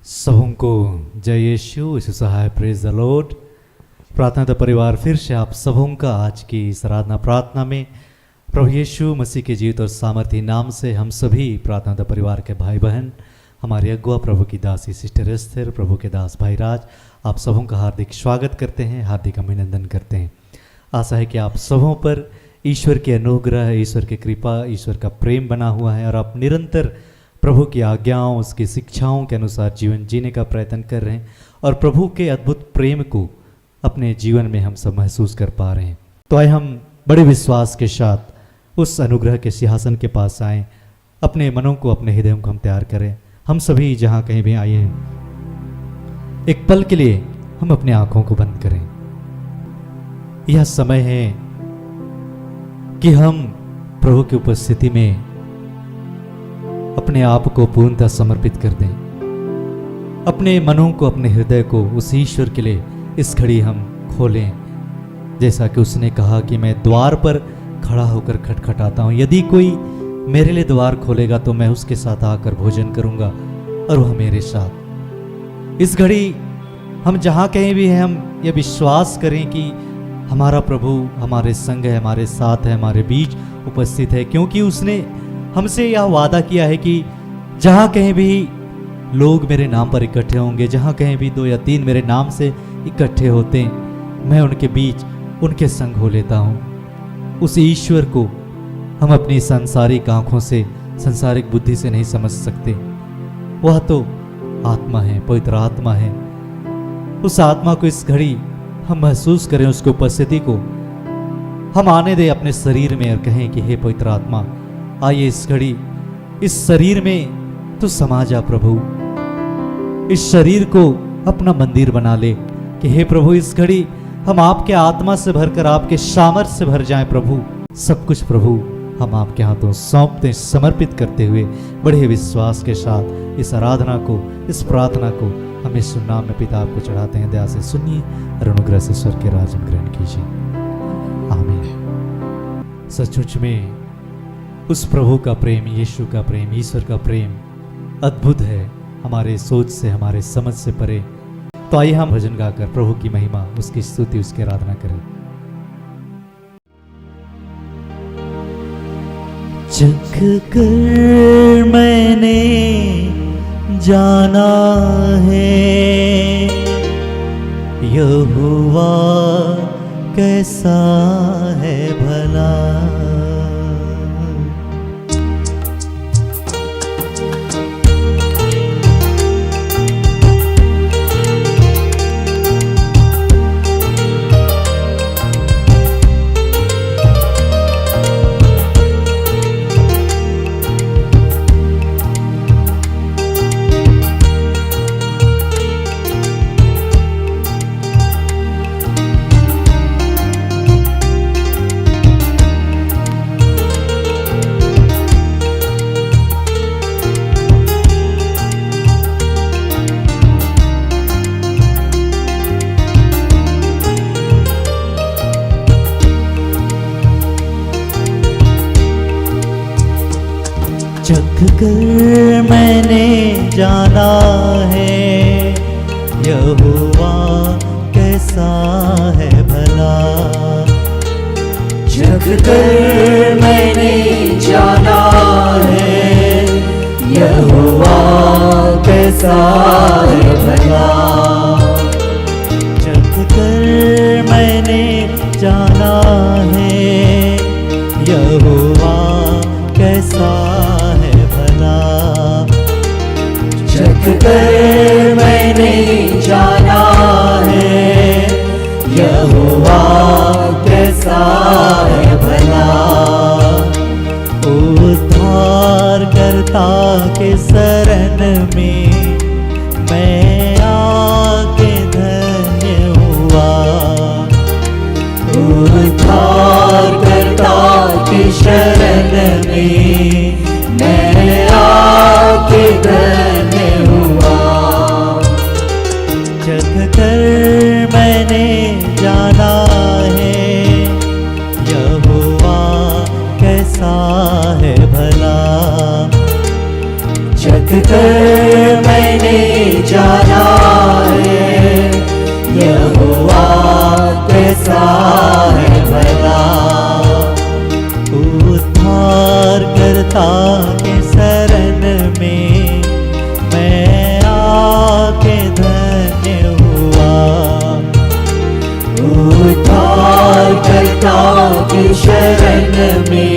सबों को जय यीशु सहाय प्रेज द लॉर्ड। प्रार्थना का परिवार फिर से आप सबों का आज की इस आराधना प्रार्थना में प्रभु यीशु मसीह के जीवित और सामर्थी नाम से हम सभी प्रार्थना का परिवार के भाई बहन, हमारे अगुआ प्रभु की दासी सिस्टर एस्थर, प्रभु के दास भाई राज, आप सबों का हार्दिक स्वागत करते हैं, हार्दिक अभिनंदन करते हैं। आशा है कि आप सबों पर ईश्वर के अनुग्रह, ईश्वर की कृपा, ईश्वर का प्रेम बना हुआ है और आप निरंतर प्रभु की आज्ञाओं, उसकी शिक्षाओं के अनुसार जीवन जीने का प्रयत्न कर रहे हैं और प्रभु के अद्भुत प्रेम को अपने जीवन में हम सब महसूस कर पा रहे हैं। तो आए हम बड़े विश्वास के साथ उस अनुग्रह के सिंहासन के पास आएँ, अपने मनों को, अपने हृदयों को हम तैयार करें। हम सभी जहाँ कहीं भी आए हैं, एक पल के लिए हम अपनी आंखों को बंद करें। यह समय है कि हम प्रभु की उपस्थिति में अपने आप को पूर्णतः समर्पित कर दें, अपने मनों को, अपने हृदय को उस ईश्वर के लिए इस घड़ी हम खोलें। जैसा कि उसने कहा कि मैं द्वार पर खड़ा होकर खटखटाता हूँ, यदि कोई मेरे लिए द्वार खोलेगा तो मैं उसके साथ आकर भोजन करूंगा और वह मेरे साथ। इस घड़ी हम जहाँ कहीं भी हैं, हम ये विश्वास करें कि हमारा प्रभु हमारे संग है, हमारे साथ है, हमारे बीच उपस्थित है, क्योंकि उसने हमसे यह वादा किया है कि जहाँ कहीं भी लोग मेरे नाम पर इकट्ठे होंगे, जहाँ कहीं भी 2 या 3 मेरे नाम से इकट्ठे होते हैं, मैं उनके बीच उनके संग हो लेता हूँ। उस ईश्वर को हम अपनी सांसारिक आंखों से, सांसारिक बुद्धि से नहीं समझ सकते। वह तो आत्मा है, पवित्र आत्मा है। उस आत्मा को इस घड़ी हम महसूस करें, उसकी उपस्थिति को हम आने दें अपने शरीर में और कहें कि हे पवित्र आत्मा, आइए इस घड़ी इस शरीर में तो समा जा प्रभु। इस शरीर को अपना मंदिर बना ले कि हे प्रभु, इस घड़ी हम आपके आत्मा से भरकर आपके सामर्थ्य से भर जाएं प्रभु। सब कुछ प्रभु हम आपके हाथों सौंपते, समर्पित करते हुए बड़े विश्वास के साथ इस आराधना को, इस प्रार्थना को हम इस नाम में पिता आपको चढ़ाते हैं। दया से सुनिए और अनुग्रह से स्वर के राज ग्रहण कीजिए। आमीन। सचमुच में उस प्रभु का प्रेम, यीशु का प्रेम, ईश्वर का प्रेम अद्भुत है, हमारे सोच से, हमारे समझ से परे। तो आइए हम भजन गाकर प्रभु की महिमा, उसकी स्तुति, उसकी आराधना करें। चख कर मैंने जाना है यहोवा कैसा है भला। चख कर मैंने जाना है यहोवा कैसा है भला। चख कर मैंने जाना है यहोवा कैसा है भला। चख कर मैंने जाना है यहोवा कैसा चख कर मैंने जाना है यहोवा कैसा है भला। उद्धारकर्ता के शरण में मैं आके धन्य हुआ। उद्धारकर्ता के शरण में मैं आके धन्य हुआ। चख कर मैंने जाना है यहोवा कैसा है भला। चख कर मैंने जाना है, यहोवा कैसा है भला। उद्धारकर्ता के शरण में मैं आके धन्य हुआ। उद्धारकर्ता की शरण में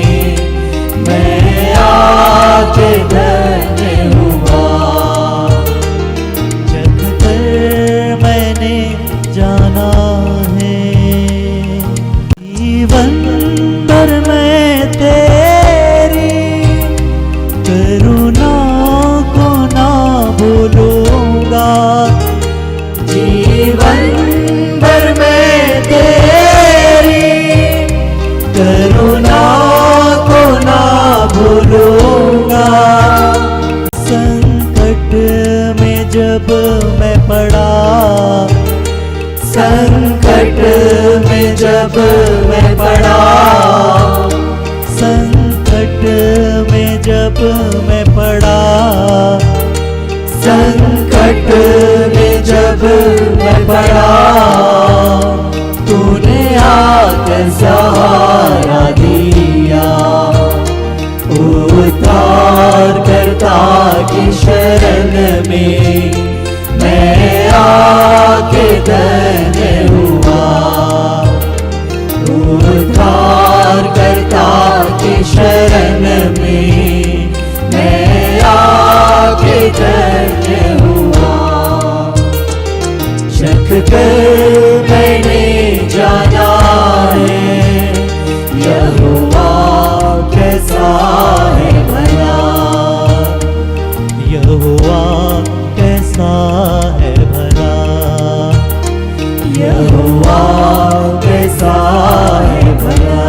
मैं आके धन्य हुआ। जग पर मैंने जाना है, जीवन भर मैं तेरी करुणा को ना भूलूंगा। जीवन भर मैं तेरी करुणा को ना भूलूंगा। संकट में जब मैं पड़ा, संकट में जब मैं पड़ा, संकट में जब मैं पड़ा, संकट में जब मैं पड़ा, तूने आकर सहारा दिया। उद्धारकर्ता की शरण में मैं आके धन्य हुआ। उद्धारकर्ता की शरण में मैं आके धन्य हुआ। चख कर मैंने जाना है, यहोवा कैसा है भला। यहोवा कैसा है भला, यहोवा कैसा है भला।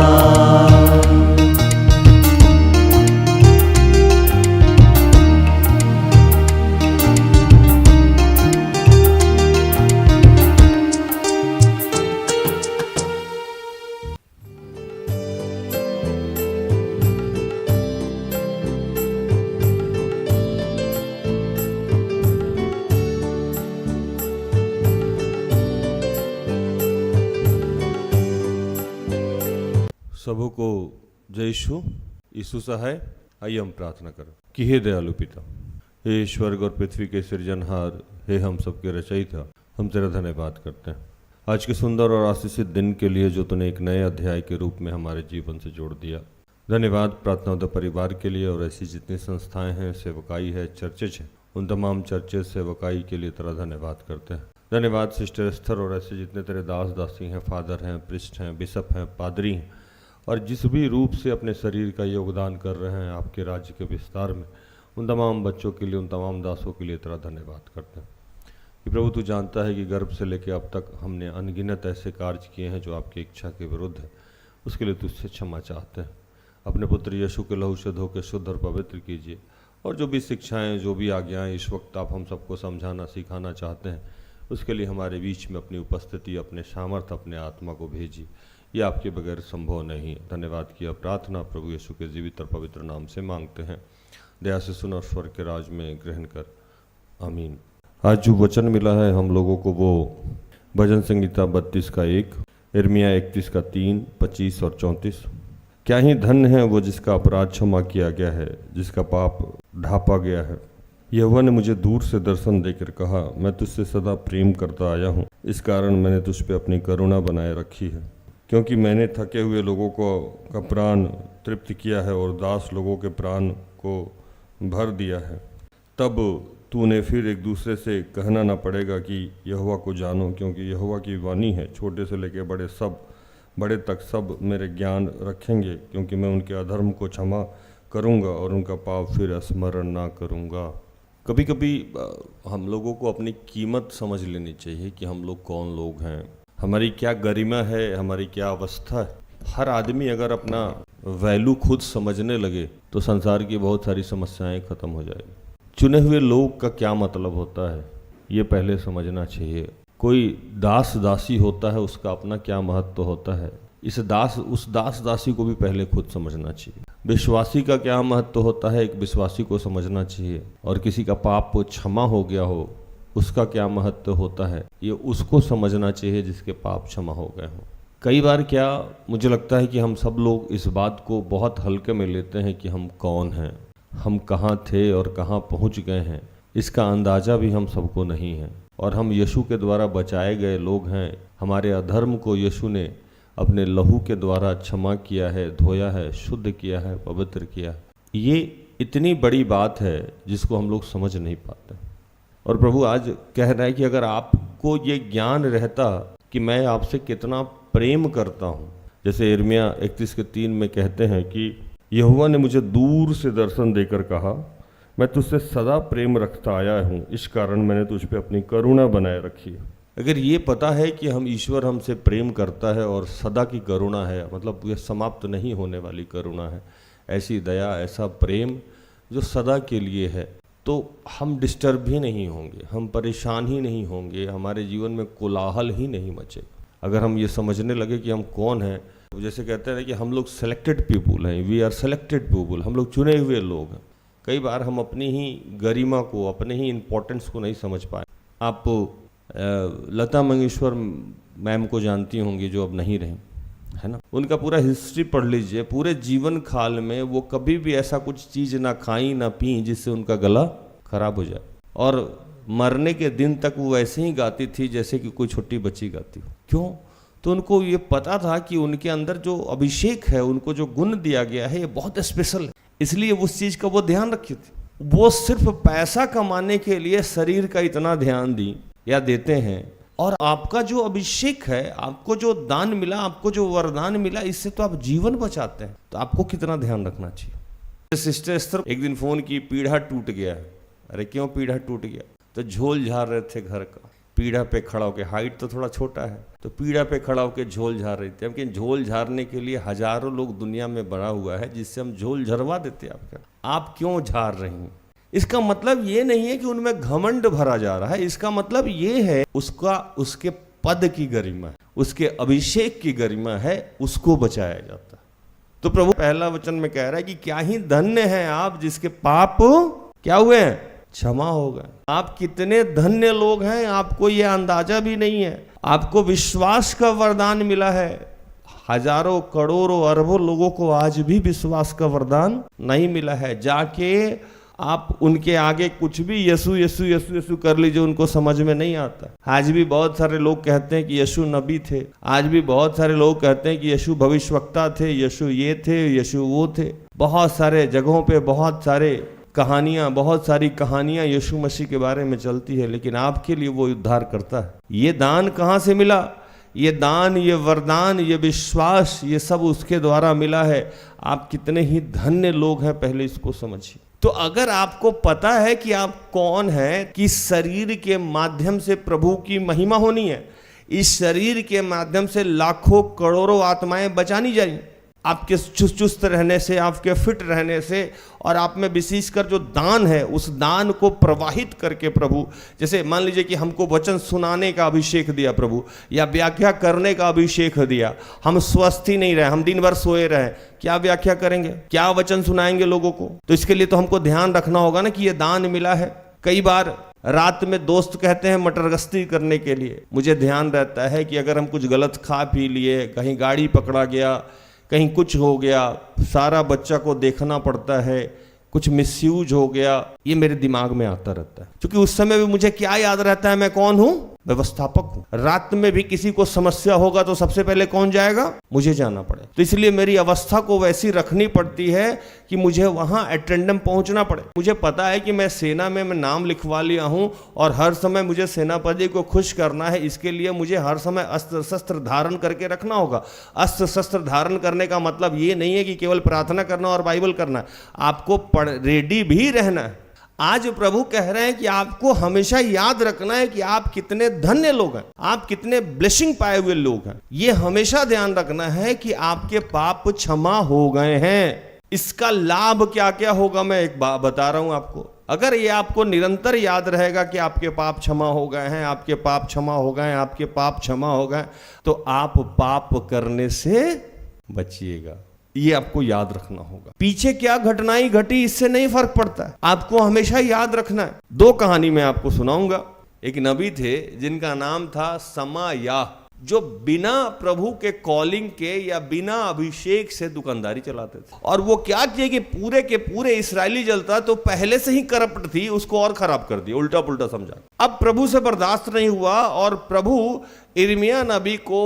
सबों को जय यीशु सहाय। आइए हम प्रार्थना करें कि हे दयालु पिता, हे स्वर्ग और पृथ्वी के सृजनहार, हे हम सबके रचयिता, हम तेरा धन्यवाद करते हैं आज के सुंदर और आशीषित दिन के लिए जो तूने एक नए अध्याय के रूप में हमारे जीवन से जोड़ दिया। धन्यवाद प्रार्थना उद्धव परिवार के लिए और ऐसी जितनी संस्थाएं हैं, सेवकाई है, चर्चेज हैं, उन तमाम चर्चेज सेवकाई के लिए तेरा धन्यवाद करते हैं। धन्यवाद सिस्टर एस्थर और ऐसे जितने तेरे दास दासी हैं, फादर हैं, प्रिस्ट हैं, बिशप हैं, पादरी हैं और जिस भी रूप से अपने शरीर का योगदान कर रहे हैं आपके राज्य के विस्तार में, उन तमाम बच्चों के लिए, उन तमाम दासों के लिए तेरा धन्यवाद करते हैं कि प्रभु तू जानता है कि गर्भ से लेकर अब तक हमने अनगिनत ऐसे कार्य किए हैं जो आपकी इच्छा के विरुद्ध है। उसके लिए तुझसे क्षमा चाहते हैं। अपने पुत्र यीशु के लहू से धो के शुद्ध और पवित्र कीजिए और जो भी शिक्षाएँ, जो भी आज्ञाएँ इस वक्त आप हम सबको समझाना सिखाना चाहते हैं, उसके लिए हमारे बीच में अपनी उपस्थिति, अपने सामर्थ्य, अपने आत्मा को भेजिए। ये आपके बगैर संभव नहीं है। धन्यवाद किया प्रार्थना प्रभु यीशु के जीवित और पवित्र नाम से मांगते हैं। दया से सुन और स्वर्ग के राज में ग्रहण कर, आमीन। आज जो वचन मिला है हम लोगों को वो भजन संगीता 32 का 1, यिर्मयाह 31 का 3, 25 और 34। क्या ही धन्य है वो जिसका अपराध क्षमा किया गया है, जिसका पाप ढांपा गया है। यहोवा ने मुझे दूर से दर्शन देकर कहा, मैं तुझसे सदा प्रेम करता आया हूँ, इस कारण मैंने तुझ पे अपनी करुणा बनाए रखी है। क्योंकि मैंने थके हुए लोगों का प्राण तृप्त किया है और दास लोगों के प्राण को भर दिया है। तब तूने फिर एक दूसरे से कहना ना पड़ेगा कि यहोवा को जानो, क्योंकि यहोवा की वाणी है, छोटे से लेकर बड़े तक सब मेरे ज्ञान रखेंगे, क्योंकि मैं उनके अधर्म को क्षमा करूंगा और उनका पाप फिर स्मरण ना करूंगा। कभी कभी हम लोगों को अपनी कीमत समझ लेनी चाहिए कि हम लोग कौन लोग हैं, हमारी क्या गरिमा है, हमारी क्या अवस्था है। हर आदमी अगर अपना वैल्यू खुद समझने लगे तो संसार की बहुत सारी समस्याएं खत्म हो जाएगी। चुने हुए लोग का क्या मतलब होता है ये पहले समझना चाहिए। कोई दास दासी होता है, उसका अपना क्या महत्व होता है, उस दास दासी को भी पहले खुद समझना चाहिए। विश्वासी का क्या महत्व होता है, एक विश्वासी को समझना चाहिए। और किसी का पाप क्षमा हो गया हो उसका क्या महत्व होता है, ये उसको समझना चाहिए जिसके पाप क्षमा हो गए हों। कई बार क्या मुझे लगता है कि हम सब लोग इस बात को बहुत हल्के में लेते हैं कि हम कौन हैं, हम कहाँ थे और कहाँ पहुँच गए हैं, इसका अंदाज़ा भी हम सबको नहीं है। और हम यीशु के द्वारा बचाए गए लोग हैं। हमारे अधर्म को यीशु ने अपने लहू के द्वारा क्षमा किया है, धोया है, शुद्ध किया है, पवित्र किया है। ये इतनी बड़ी बात है जिसको हम लोग समझ नहीं पाते। और प्रभु आज कह रहा है कि अगर आपको ये ज्ञान रहता कि मैं आपसे कितना प्रेम करता हूँ, जैसे यिर्मयाह 31:3 में कहते हैं कि यहोवा ने मुझे दूर से दर्शन देकर कहा, मैं तुझसे सदा प्रेम रखता आया हूँ, इस कारण मैंने तुझ पे अपनी करुणा बनाए रखी है। अगर ये पता है कि हम ईश्वर हमसे प्रेम करता है और सदा की करुणा है, मतलब ये समाप्त नहीं होने वाली करुणा है, ऐसी दया, ऐसा प्रेम जो सदा के लिए है, तो हम डिस्टर्ब ही नहीं होंगे, हम परेशान ही नहीं होंगे, हमारे जीवन में कोलाहल ही नहीं मचेगा। अगर हम ये समझने लगे कि हम कौन हैं, जैसे कहते हैं कि हम लोग सेलेक्टेड पीपुल हैं, वी आर सेलेक्टेड पीपुल, हम लोग चुने हुए लोग हैं। कई बार हम अपनी ही गरिमा को, अपने ही इम्पोर्टेंस को नहीं समझ पाए। आप लता मंगेशकर मैम को जानती होंगी जो अब नहीं रही, है ना। उनका पूरा हिस्ट्री पढ़ लीजिए, पूरे जीवन काल में वो कभी भी ऐसा कुछ चीज़ ना खाई ना पी जिससे उनका गला खराब हो जाए, और मरने के दिन तक वो वैसे ही गाती थी जैसे कि कोई छोटी बच्ची गाती हो। क्यों? तो उनको ये पता था कि उनके अंदर जो अभिषेक है, उनको जो गुण दिया गया है, ये बहुत स्पेशल है, इसलिए उस चीज़ का वो ध्यान रखी थी। वो सिर्फ पैसा कमाने के लिए शरीर का इतना ध्यान दी या देते हैं, और आपका जो अभिषेक है, आपको जो दान मिला, आपको जो वरदान मिला, इससे तो आप जीवन बचाते हैं, तो आपको कितना ध्यान रखना चाहिए। सिस्टर एस्तर एक दिन फोन की, पीढ़ा टूट गया है। अरे क्यों पीढ़ा टूट गया? तो झोल झाड़ रहे थे घर का, पीढ़ा पे खड़ा होकर, हाइट तो थोड़ा छोटा है, तो पीढ़ा पे खड़ा होकर झोल झाड़ रही थी। लेकिन झोल झाड़ने के लिए हजारों लोग दुनिया में बना हुआ है जिससे हम झोल झरवा देते आपका। आप क्यों झाड़ रही हैं? इसका मतलब ये नहीं है कि उनमें घमंड भरा जा रहा है, इसका मतलब ये है उसके पद की गरिमा है, उसके अभिषेक की गरिमा है, उसको बचाया जाता है। तो प्रभु पहला वचन में कह रहा है कि क्या ही धन्य है आप जिसके पाप क्या हुए हैं, क्षमा हो गए। आप कितने धन्य लोग हैं, आपको ये अंदाजा भी नहीं है। आपको विश्वास का वरदान मिला है। हजारों करोड़ों अरबों लोगों को आज भी विश्वास का वरदान नहीं मिला है। जाके आप उनके आगे कुछ भी यीशु यीशु यीशु यीशु कर लीजिए, उनको समझ में नहीं आता। आज भी बहुत सारे लोग कहते हैं कि यीशु नबी थे, आज भी बहुत सारे लोग कहते हैं कि यीशु भविष्यवक्ता थे, यीशु ये थे, यीशु वो थे। बहुत सारे जगहों पे बहुत सारी कहानियां यीशु मसीह के बारे में चलती है, लेकिन आपके लिए वो उद्धार करता है। ये दान कहाँ से मिला? ये दान, ये वरदान, ये विश्वास, ये सब उसके द्वारा मिला है। आप कितने ही धन्य लोग हैं, पहले इसको समझिए। तो अगर आपको पता है कि आप कौन हैं, कि शरीर के माध्यम से प्रभु की महिमा होनी है, इस शरीर के माध्यम से लाखों करोड़ों आत्माएं बचानी जाएंगी, आपके चुस्त रहने से, आपके फिट रहने से, और आप में विशेषकर जो दान है, उस दान को प्रवाहित करके प्रभु, जैसे मान लीजिए कि हमको वचन सुनाने का अभिषेक दिया प्रभु, या व्याख्या करने का अभिषेक दिया, हम स्वस्थ ही नहीं रहे, हम दिन भर सोए रहे, क्या व्याख्या करेंगे, क्या वचन सुनाएंगे लोगों को? तो इसके लिए तो हमको ध्यान रखना होगा ना कि ये दान मिला है। कई बार रात में दोस्त कहते हैं मटर गश्ती करने के लिए, मुझे ध्यान रहता है कि अगर हम कुछ गलत खा पी लिए, कहीं गाड़ी पकड़ा गया, कहीं कुछ हो गया, सारा बच्चा को देखना पड़ता है, कुछ मिसयूज हो गया, ये मेरे दिमाग में आता रहता है। क्योंकि उस समय भी मुझे क्या याद रहता है, मैं कौन हूं? व्यवस्थापक हूं। रात में भी किसी को समस्या होगा तो सबसे पहले कौन जाएगा? मुझे जाना पड़े। तो इसलिए मेरी अवस्था को वैसी रखनी पड़ती है कि मुझे वहां अटेंडम पहुंचना पड़े। मुझे पता है कि मैं सेना में मैं नाम लिखवा लिया हूं और हर समय मुझे सेनापति को खुश करना है, इसके लिए मुझे हर समय अस्त्र शस्त्र धारण करके रखना होगा। अस्त्र शस्त्र धारण करने का मतलब ये नहीं है कि केवल प्रार्थना करना और बाइबल करना है, आपको रेडी भी रहना है। आज प्रभु कह रहे हैं कि आपको हमेशा याद रखना है कि आप कितने धन्य लोग हैं, आप कितने ब्लेसिंग पाए हुए लोग हैं। ये हमेशा ध्यान रखना है कि आपके पाप क्षमा हो गए हैं। इसका लाभ क्या क्या होगा, मैं एक बात बता रहा हूं आपको। अगर ये आपको निरंतर याद रहेगा कि आपके पाप क्षमा हो गए हैं, आपके पाप क्षमा हो गए हैं, आपके पाप क्षमा हो गए, तो आप पाप करने से बचिएगा। ये आपको याद रखना होगा। पीछे क्या घटनाएं घटी इससे नहीं फर्क पड़ता है, आपको हमेशा याद रखना है। 2 कहानी मैं आपको सुनाऊंगा। एक नबी थे जिनका नाम था समायाह, जो बिना प्रभु के कॉलिंग के या बिना अभिषेक से दुकानदारी चलाते थे। और वो क्या किए कि पूरे के पूरे इस्राएली जनता तो पहले से ही करप्ट थी, उसको और खराब कर दिया, उल्टा पुल्टा समझा। अब प्रभु से बर्दाश्त नहीं हुआ और प्रभु यिर्मयाह नबी को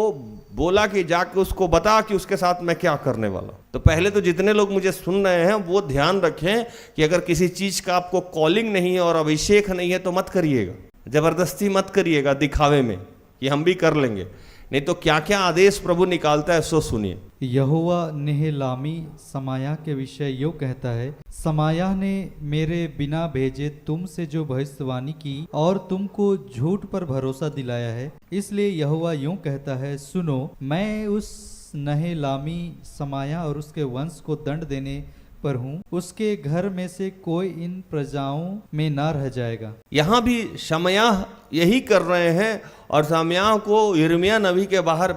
बोला कि जाके उसको बता कि उसके साथ मैं क्या करने वाला। तो पहले तो जितने लोग मुझे सुन रहे हैं वो ध्यान रखें कि अगर किसी चीज का आपको कॉलिंग नहीं है और अभिषेक नहीं है तो मत करिएगा, जबरदस्ती मत करिएगा दिखावे में कि हम भी कर लेंगे, नहीं तो क्या क्या आदेश प्रभु निकालता है सो सुनिए। यहोवा नेहलामी समायाह के विषय यूँ कहता है, समायाह ने मेरे बिना भेजे तुमसे जो भविष्यवाणी की और तुमको झूठ पर भरोसा दिलाया है, इसलिए यहोवा यूँ कहता है, सुनो, मैं उस नेहलामी समायाह और उसके वंश को दंड देने पर हूँ, उसके घर में से कोई इन प्रजाओं में ना रह जाएगा। यहाँ भी समायाह यही कर रहे हैं और समायाह को यिर्मयाह नबी के बाहर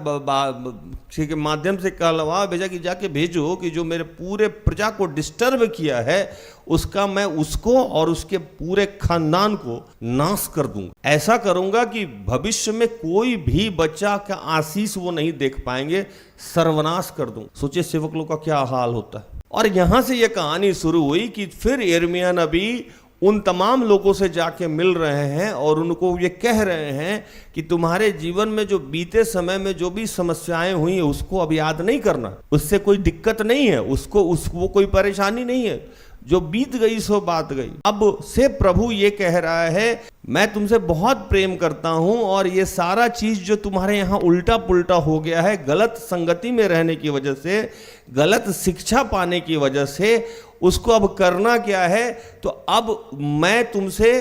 के माध्यम से कहलवा भेजा कि जाके भेजो कि जो मेरे पूरे प्रजा को डिस्टर्ब किया है उसका मैं उसको और उसके पूरे खानदान को नाश कर दूंगा। ऐसा करूंगा कि भविष्य में कोई भी बच्चा का आशीष वो नहीं देख पाएंगे, सर्वनाश कर दूंगा। सोचिए सेवक लोग का क्या हाल होता है। और यहां से यह कहानी शुरू हुई कि फिर यिर्मयाह नबी उन तमाम लोगों से जाके मिल रहे हैं और उनको ये कह रहे हैं कि तुम्हारे जीवन में जो बीते समय में जो भी समस्याएं हुई उसको अब याद नहीं करना, उससे कोई दिक्कत नहीं है, उसको कोई परेशानी नहीं है, जो बीत गई सो बात गई। अब से प्रभु ये कह रहा है, मैं तुमसे बहुत प्रेम करता हूं और ये सारा चीज जो तुम्हारे यहाँ उल्टा पुल्टा हो गया है, गलत संगति में रहने की वजह से, गलत शिक्षा पाने की वजह से, उसको अब करना क्या है, तो अब मैं तुमसे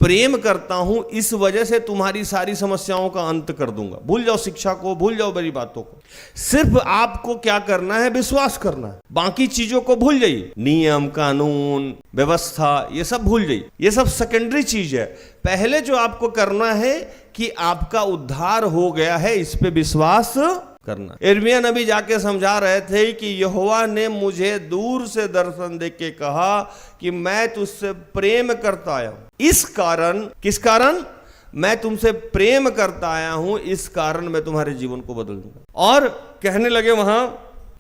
प्रेम करता हूं, इस वजह से तुम्हारी सारी समस्याओं का अंत कर दूंगा। भूल जाओ शिक्षा को, भूल जाओ मेरी बातों को, सिर्फ आपको क्या करना है, विश्वास करना है। बाकी चीजों को भूल जाइए, नियम कानून व्यवस्था ये सब भूल जाइए, ये सब सेकेंडरी चीज है। पहले जो आपको करना है कि आपका उद्धार हो गया है, इस पे विश्वास करना। यिर्मयाह नबी जाके समझा रहे थे कि यहोवा ने मुझे दूर से दर्शन देख के कहा कि मैं तुझसे प्रेम करता आया हूं, इस कारण, किस कारण, मैं तुमसे प्रेम करता आया हूं, इस कारण मैं तुम्हारे जीवन को बदल दूंगा। और कहने लगे वहां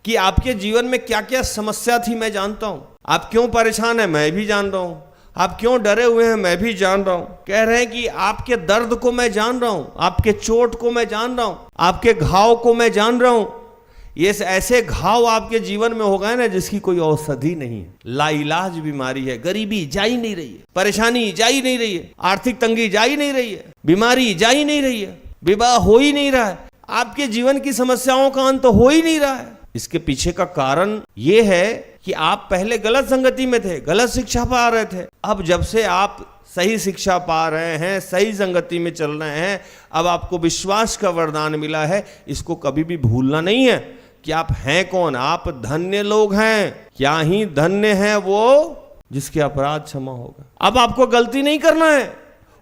कि आपके जीवन में क्या क्या समस्या थी मैं जानता हूं, आप क्यों परेशान है मैं भी जान रहा हूं, आप क्यों डरे हुए हैं मैं भी जान रहा हूं। कह रहे हैं कि आपके दर्द को मैं जान रहा हूं, आपके चोट को मैं जान रहा हूं, आपके घाव को मैं जान रहा हूं। ये ऐसे घाव आपके जीवन में हो गए ना जिसकी कोई औषधि नहीं है, लाइलाज बीमारी है, गरीबी जा ही नहीं रही है, परेशानी जा ही नहीं रही है, आर्थिक तंगी जा ही नहीं रही है, बीमारी जा ही नहीं रही है, विवाह हो ही नहीं रहा है, आपके जीवन की समस्याओं का अंत हो ही नहीं रहा है। इसके पीछे का कारण ये है कि आप पहले गलत संगति में थे, गलत शिक्षा पा रहे थे। अब जब से आप सही शिक्षा पा रहे हैं, सही संगति में चल रहे हैं, अब आपको विश्वास का वरदान मिला है। इसको कभी भी भूलना नहीं है कि आप हैं कौन। आप धन्य लोग हैं, क्या ही धन्य है वो जिसके अपराध क्षमा होगा। अब आपको गलती नहीं करना है।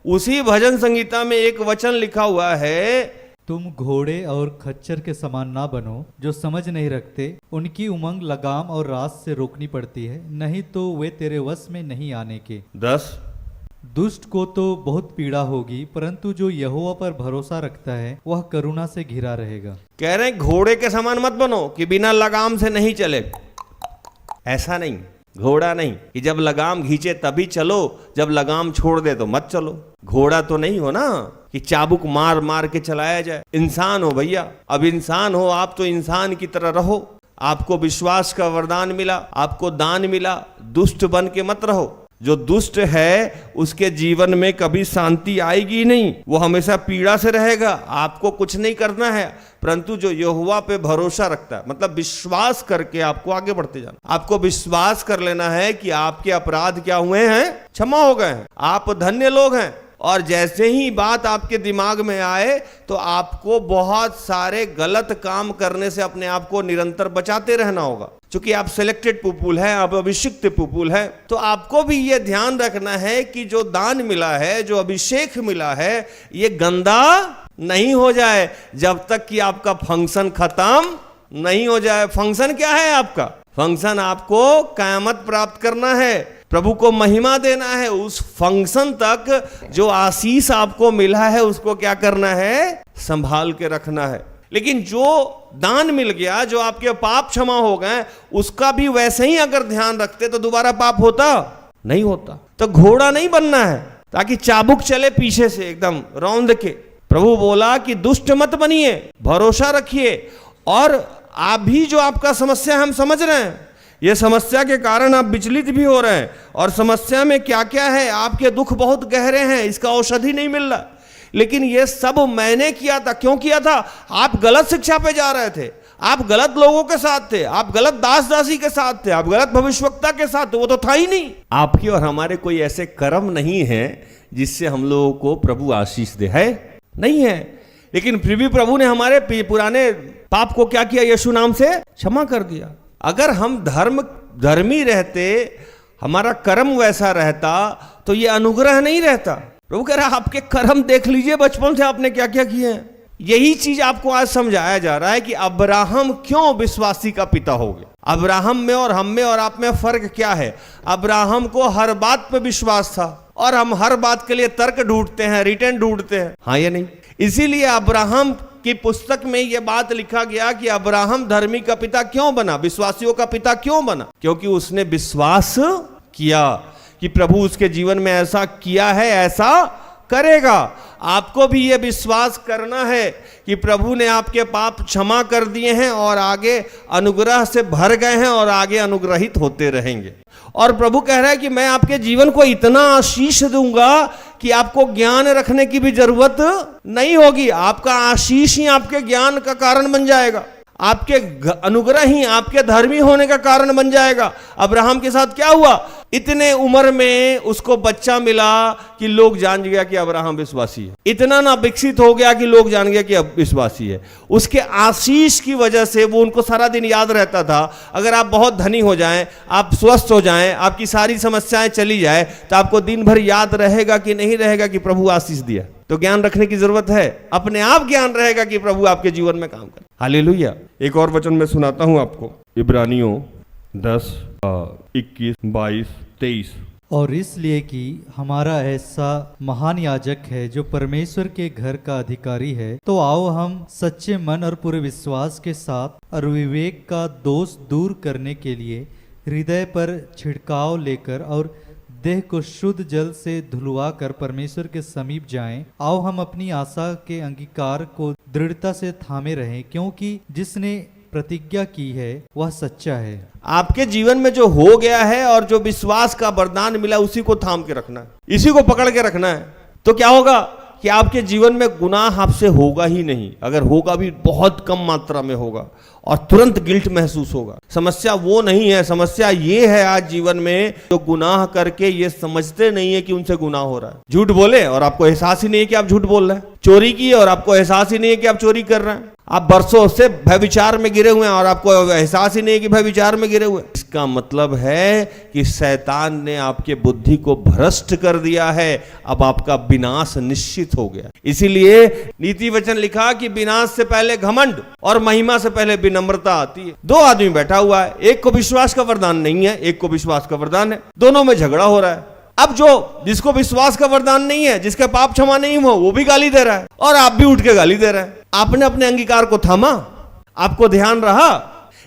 उसी भजन संगीता में एक वचन लिखा हुआ है, तुम घोड़े और खच्चर के समान ना बनो जो समझ नहीं रखते, उनकी उमंग लगाम और रास से रोकनी पड़ती है, नहीं तो वे तेरे वश में नहीं आने के। 10 दुष्ट को तो बहुत पीड़ा होगी, परंतु जो यहोवा पर भरोसा रखता है वह करुणा से घिरा रहेगा। कह रहे हैं घोड़े के समान मत बनो कि बिना लगाम से नहीं चले, ऐसा नहीं। घोड़ा नहीं कि जब लगाम खींचे तभी चलो, जब लगाम छोड़ दे तो मत चलो। घोड़ा तो नहीं हो ना कि चाबुक मार मार के चलाया जाए। इंसान हो भैया, अब इंसान हो आप तो इंसान की तरह रहो। आपको विश्वास का वरदान मिला, आपको दान मिला, दुष्ट बन के मत रहो। जो दुष्ट है उसके जीवन में कभी शांति आएगी नहीं, वो हमेशा पीड़ा से रहेगा। आपको कुछ नहीं करना है, परंतु जो यहोवा पे भरोसा रखता है, मतलब विश्वास करके आपको आगे बढ़ते जाना। आपको विश्वास कर लेना है कि आपके अपराध क्या हुए हैं, क्षमा हो गए हैं, आप धन्य लोग हैं। और जैसे ही बात आपके दिमाग में आए तो आपको बहुत सारे गलत काम करने से अपने आप को निरंतर बचाते रहना होगा। क्योंकि आप सिलेक्टेड पीपुल हैं, आप अभिषिक्त पीपुल हैं, तो आपको भी ये ध्यान रखना है कि जो दान मिला है, जो अभिषेक मिला है, ये गंदा नहीं हो जाए जब तक कि आपका फंक्शन खत्म नहीं हो जाए। फंक्शन क्या है आपका? फंक्शन आपको कयामत प्राप्त करना है, प्रभु को महिमा देना है। उस फंक्शन तक जो आशीष आपको मिला है उसको क्या करना है? संभाल के रखना है। लेकिन जो दान मिल गया, जो आपके पाप क्षमा हो गए, उसका भी वैसे ही अगर ध्यान रखते तो दोबारा पाप होता नहीं होता। तो घोड़ा नहीं बनना है ताकि चाबुक चले पीछे से एकदम रौंद के। प्रभु बोला कि दुष्ट मत बनिए, भरोसा रखिए। और आप भी जो आपका समस्या हम समझ रहे हैं, ये समस्या के कारण आप विचलित भी हो रहे हैं, और समस्या में क्या क्या है, आपके दुख बहुत गहरे हैं, इसका औषधि नहीं मिल रहा। लेकिन ये सब मैंने किया था। क्यों किया था? आप गलत शिक्षा पे जा रहे थे, आप गलत लोगों के साथ थे, आप गलत दास दासी के साथ थे, आप गलत भविष्यवक्ता के साथ थे। वो तो था ही नहीं। आपके और हमारे कोई ऐसे कर्म नहीं है जिससे हम लोगों को प्रभु आशीष दे, है नहीं है। लेकिन फिर भी प्रभु ने हमारे पुराने पाप को क्या किया? यीशु नाम से क्षमा कर दिया। अगर हम धर्मी रहते, हमारा कर्म वैसा रहता, तो ये अनुग्रह नहीं रहता। प्रभु कह रहा है आपके कर्म देख लीजिए, बचपन से आपने क्या क्या किए हैं। यही चीज आपको आज समझाया जा रहा है कि अब्राहम क्यों विश्वासी का पिता हो गया। अब्राहम में और हम में और आप में फर्क क्या है? अब्राहम को हर बात पे विश्वास था, और हम हर बात के लिए तर्क ढूंढते हैं, रिटर्न ढूंढते हैं, हाँ या नहीं। इसीलिए अब्राहम की पुस्तक में यह बात लिखा गया कि अब्राहम धर्मी का पिता क्यों बना, विश्वासियों का पिता क्यों बना? क्योंकि उसने विश्वास किया कि प्रभु उसके जीवन में ऐसा किया है, ऐसा करेगा। आपको भी ये विश्वास करना है कि प्रभु ने आपके पाप क्षमा कर दिए हैं और आगे अनुग्रह से भर गए हैं और आगे अनुग्रहित होते रहेंगे। और प्रभु कह रहा है कि मैं आपके जीवन को इतना आशीष दूंगा कि आपको ज्ञान रखने की भी जरूरत नहीं होगी। आपका आशीष ही आपके ज्ञान का कारण बन जाएगा, आपके अनुग्रह ही आपके धर्मी होने का कारण बन जाएगा। अब्राहम के साथ क्या हुआ? इतने उम्र में उसको बच्चा मिला कि लोग जान गया कि अब्राहम विश्वासी है। इतना ना विकसित हो गया कि लोग जान गया कि अब विश्वासी है। उसके आशीष की वजह से वो उनको सारा दिन याद रहता था। अगर आप बहुत धनी हो जाएं, आप स्वस्थ हो जाएं, आपकी सारी समस्याएं चली जाए, तो आपको दिन भर याद रहेगा कि नहीं रहेगा कि प्रभु आशीष दिया। तो ज्ञान रखने की जरूरत है, अपने आप ज्ञान रहेगा कि प्रभु आपके जीवन में काम करे। हालेलुया। एक और वचन मैं सुनाता हूं आपको, इब्रानियों 10, 21, 22, 23। और इसलिए कि हमारा ऐसा महान याजक है जो परमेश्वर के घर का अधिकारी है, तो आओ हम सच्चे मन और पूरे विश्वास के साथ और विवेक का दोष दूर करने के लिए हृदय पर छिड़काव लेकर और देह को शुद्ध जल से धुलवा कर परमेश्वर के समीप जाएं। आओ हम अपनी आशा के अंगीकार को दृढ़ता से थामे रहें, क्योंकि जिसने प्रतिज्ञा की है वह सच्चा है। आपके जीवन में जो हो गया है और जो विश्वास का वरदान मिला, उसी को थाम के रखना है, इसी को पकड़ के रखना है। तो क्या होगा कि आपके जीवन में गुनाह आपसे होगा ही नहीं, अगर होगा भी बहुत कम मात्रा में होगा, और तुरंत गिल्ट महसूस होगा। समस्या वो नहीं है, समस्या ये है आज जीवन में जो गुनाह करके ये समझते नहीं है कि उनसे गुनाह हो रहा है। झूठ बोले और आपको एहसास ही नहीं है कि आप झूठ बोल रहे हैं। चोरी की और आपको एहसास ही नहीं है कि आप चोरी कर रहे हैं। आप बरसों से भयविचार में गिरे हुए हैं और आपको एहसास ही नहीं है कि भयविचार में गिरे हुए हैं। इसका मतलब है कि शैतान ने आपके बुद्धि को भ्रष्ट कर दिया है। अब आपका विनाश निश्चित हो गया। इसीलिए नीति वचन लिखा कि विनाश से पहले घमंड और महिमा से पहले विनम्रता आती है। दो आदमी बैठा हुआ है, एक को विश्वास का वरदान नहीं है, एक को विश्वास का वरदान है, दोनों में झगड़ा हो रहा है। अब जिसको विश्वास का वरदान नहीं है, जिसके पाप क्षमा नहीं हुआ, वो भी गाली दे रहा है और आप भी उठ के गाली दे रहे हैं। आपने अपने अंगीकार को थामा, आपको ध्यान रहा।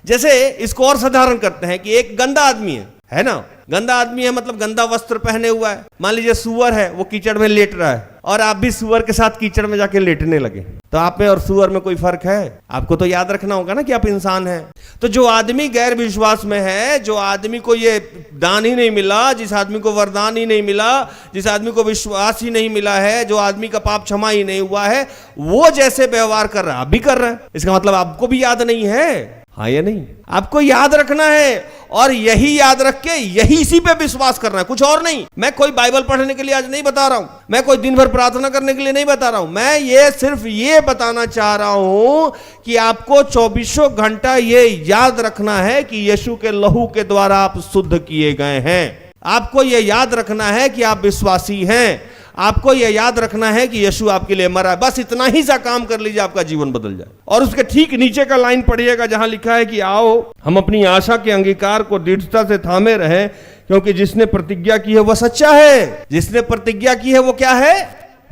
जैसे इसको और साधारण करते हैं कि एक गंदा आदमी है ना, गंदा आदमी है मतलब गंदा वस्त्र पहने हुआ है। मान लीजिए सुअर है, वो कीचड़ में लेट रहा है और आप भी सुअर के साथ कीचड़ में जाके लेटने लगे, तो आप में और सुअर में कोई फर्क है? आपको तो याद रखना होगा ना कि आप इंसान हैं। तो जो आदमी गैर विश्वास में है, जो आदमी को ये दान ही नहीं मिला, जिस आदमी को वरदान ही नहीं मिला, जिस आदमी को विश्वास ही नहीं मिला है, जो आदमी का पाप क्षमा ही नहीं हुआ है, वो जैसे व्यवहार कर रहा है आप भी कर रहे हैं। इसका मतलब आपको भी याद नहीं है, हाँ या नहीं? आपको याद रखना है और यही याद रख के यही इसी पे विश्वास करना है, कुछ और नहीं। मैं कोई बाइबल पढ़ने के लिए आज नहीं बता रहा हूं, मैं कोई दिन भर प्रार्थना करने के लिए नहीं बता रहा हूं। मैं ये सिर्फ ये बताना चाह रहा हूं कि आपको 24 घंटा ये याद रखना है कि यीशु के लहू के द्वारा आप शुद्ध किए गए हैं। आपको ये याद रखना है कि आप विश्वासी हैं। आपको यह याद रखना है कि यीशु आपके लिए मरा है, बस इतना ही सा काम कर लीजिए, आपका जीवन बदल जाए। और उसके ठीक नीचे का लाइन पढ़िएगा जहां लिखा है कि आओ हम अपनी आशा के अंगीकार को दृढ़ता से थामे रहें, क्योंकि जिसने प्रतिज्ञा की है वह सच्चा है। जिसने प्रतिज्ञा की है वो क्या है?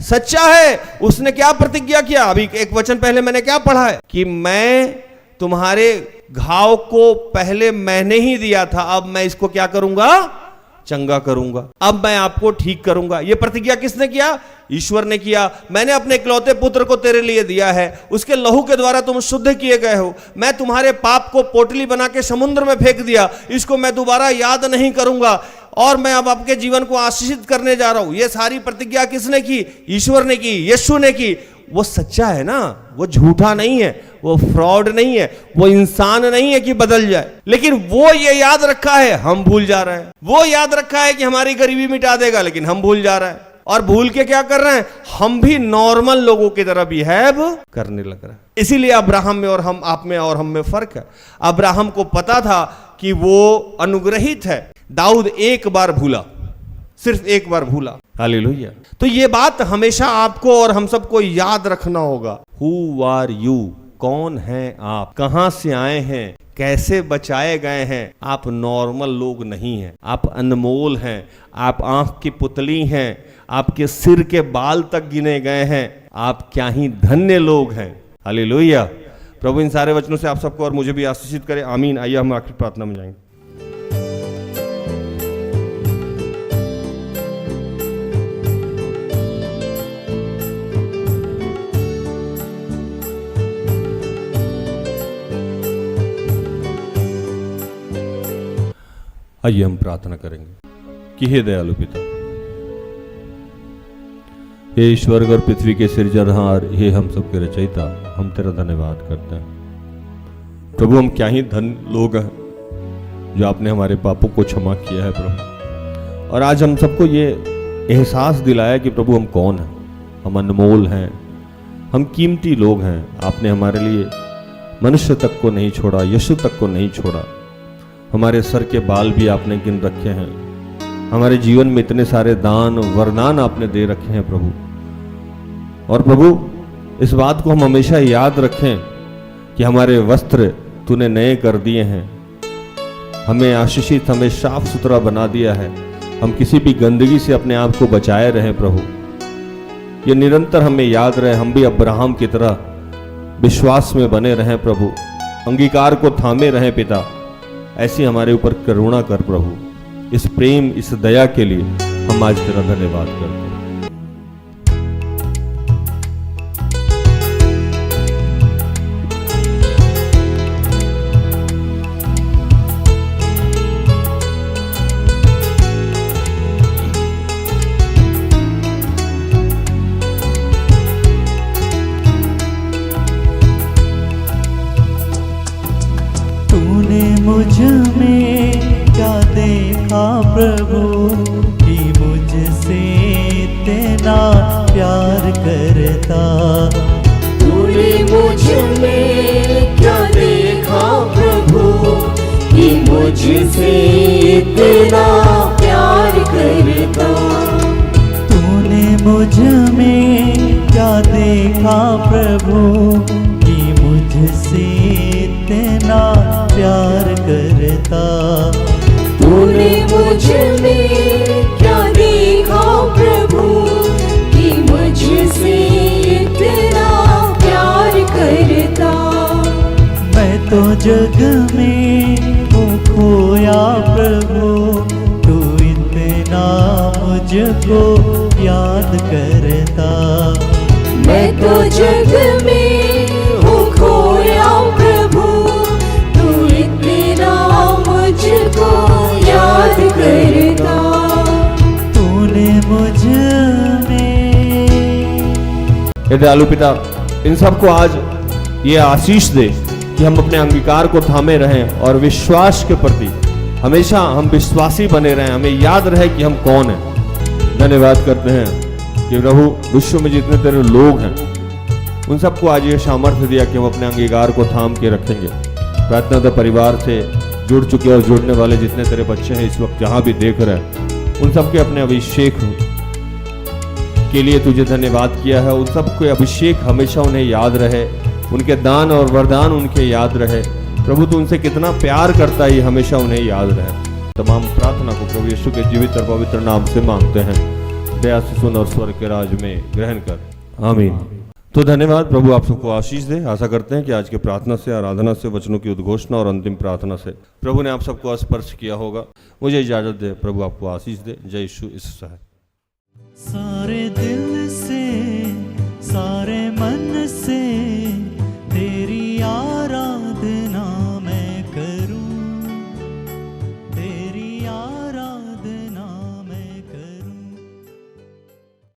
सच्चा है। उसने क्या प्रतिज्ञा किया? अभी एक वचन पहले मैंने क्या पढ़ा है कि मैं तुम्हारे घाव को पहले मैंने ही दिया था, अब मैं इसको क्या करूंगा? चंगा करूंगा, अब मैं आपको ठीक करूंगा। यह प्रतिज्ञा किसने किया? ईश्वर ने किया। मैंने अपने इकलौते पुत्र को तेरे लिए दिया है, उसके लहू के द्वारा तुम शुद्ध किए गए हो। मैं तुम्हारे पाप को पोटली बना के समुद्र में फेंक दिया, इसको मैं दोबारा याद नहीं करूंगा, और मैं अब आपके जीवन को आशीषित करने जा रहा हूं। यह सारी प्रतिज्ञा किसने की? ईश्वर ने की, यीशु ने की। वो सच्चा है ना, वो झूठा नहीं है, वो फ्रॉड नहीं है, वो इंसान नहीं है कि बदल जाए। लेकिन वो ये याद रखा है, हम भूल जा रहे हैं। वो याद रखा है कि हमारी गरीबी मिटा देगा, लेकिन हम भूल जा रहे हैं। और भूल के क्या कर रहे हैं? हम भी नॉर्मल लोगों की तरह बिहेव करने लग रहे हैं। इसीलिए अब्राहम में और हम, आप में और हम में फर्क है। अब्राहम को पता था कि वो अनुग्रहित है, दाऊद एक बार भूला, सिर्फ एक बार भूला। हालेलुया। तो ये बात हमेशा आपको और हम सबको याद रखना होगा। Who are you? कौन हैं आप? कहां से आए हैं? कैसे बचाए गए हैं? आप नॉर्मल लोग नहीं हैं, आप अनमोल हैं, आप आंख की पुतली हैं, आपके सिर के बाल तक गिने गए हैं। आप क्या ही धन्य लोग हैं। हालेलुया। प्रभु इन सारे वचनों से आप सबको और मुझे भी आशीषित करे। आमीन। आइए हम आखिरी प्रार्थना में जाएंगे। आइए हम प्रार्थना करेंगे कि हे दयालु पिता, हे स्वर्ग और पृथ्वी के सिरजनहार, हे हम सबके रचयिता, हम तेरा धन्यवाद करते हैं। प्रभु हम क्या ही धन लोग हैं जो आपने हमारे पापों को क्षमा किया है प्रभु। और आज हम सबको ये एहसास दिलाया कि प्रभु हम कौन हैं। हम अनमोल हैं, हम कीमती लोग हैं। आपने हमारे लिए मनुष्य तक को नहीं छोड़ा, यीशु तक को नहीं छोड़ा। हमारे सर के बाल भी आपने गिन रखे हैं। हमारे जीवन में इतने सारे दान वरदान आपने दे रखे हैं प्रभु। और प्रभु इस बात को हम हमेशा याद रखें कि हमारे वस्त्र तूने नए कर दिए हैं, हमें आशीषित, हमें साफ सुथरा बना दिया है। हम किसी भी गंदगी से अपने आप को बचाए रहें प्रभु। ये निरंतर हमें याद रहे, हम भी अब्राहम की तरह विश्वास में बने रहें प्रभु, अंगीकार को थामे रहें पिता। ऐसी हमारे ऊपर करुणा कर प्रभु। इस प्रेम, इस दया के लिए हम आज तेरा धन्यवाद करते हैं। मुझ में क्या देखा प्रभु कि मुझसे इतना प्यार करता। तूने मुझ में क्या देखा प्रभु कि मुझसे इतना प्यार करता। तूने मुझ में क्या देखा प्रभु कि मुझसे इतना प्यार करता। तूने मुझ में क्या देखा प्रभु कि मुझसे इतना प्यार करता। मैं तो जग में हूँ खोया प्रभु, तू इतना मुझको याद करता। मैं तो जग में हूँ खोया प्रभु, मुझको याद करता। तूने मुझ में। हे दयालु पिता, इन सबको आज ये आशीष दे कि हम अपने अंगीकार को थामे रहें और विश्वास के प्रति हमेशा हम विश्वासी बने रहें। हमें याद रहे कि हम कौन हैं। धन्यवाद करते हैं कि प्रभु विश्व में जितने तेरे लोग हैं उन सबको आज ये सामर्थ्य दिया कि हम अपने अंगीकार को थाम के रखेंगे। प्रार्थना परिवार से जुड़ चुके और जुड़ने वाले जितने तेरे बच्चे हैं इस वक्त जहां भी देख रहे हैं, उन सबके अपने अभिषेक जिनके लिए तुझे धन्यवाद किया है, उन सबको अभिषेक हमेशा उन्हें याद रहे, उनके दान और वरदान उनके याद रहे। प्रभु तू उनसे कितना प्यार करता है, ये हमेशा उन्हें याद रहे। तमाम प्रार्थना को प्रभु यीशु के जीवित और पवित्र नाम से मांगते हैं। दया से सुन और स्वर्ग के राज में ग्रहण कर, आमीन। तो धन्यवाद। प्रभु आप सबको आशीष दे। आशा करते हैं कि आज के प्रार्थना से, आराधना से, वचनों की उद्घोषणा और अंतिम प्रार्थना से प्रभु ने आप सबको स्पर्श किया होगा। मुझे इजाजत दे। प्रभु आपको आशीष दे। जय यीशु सहाय। सारे दिल से, सारे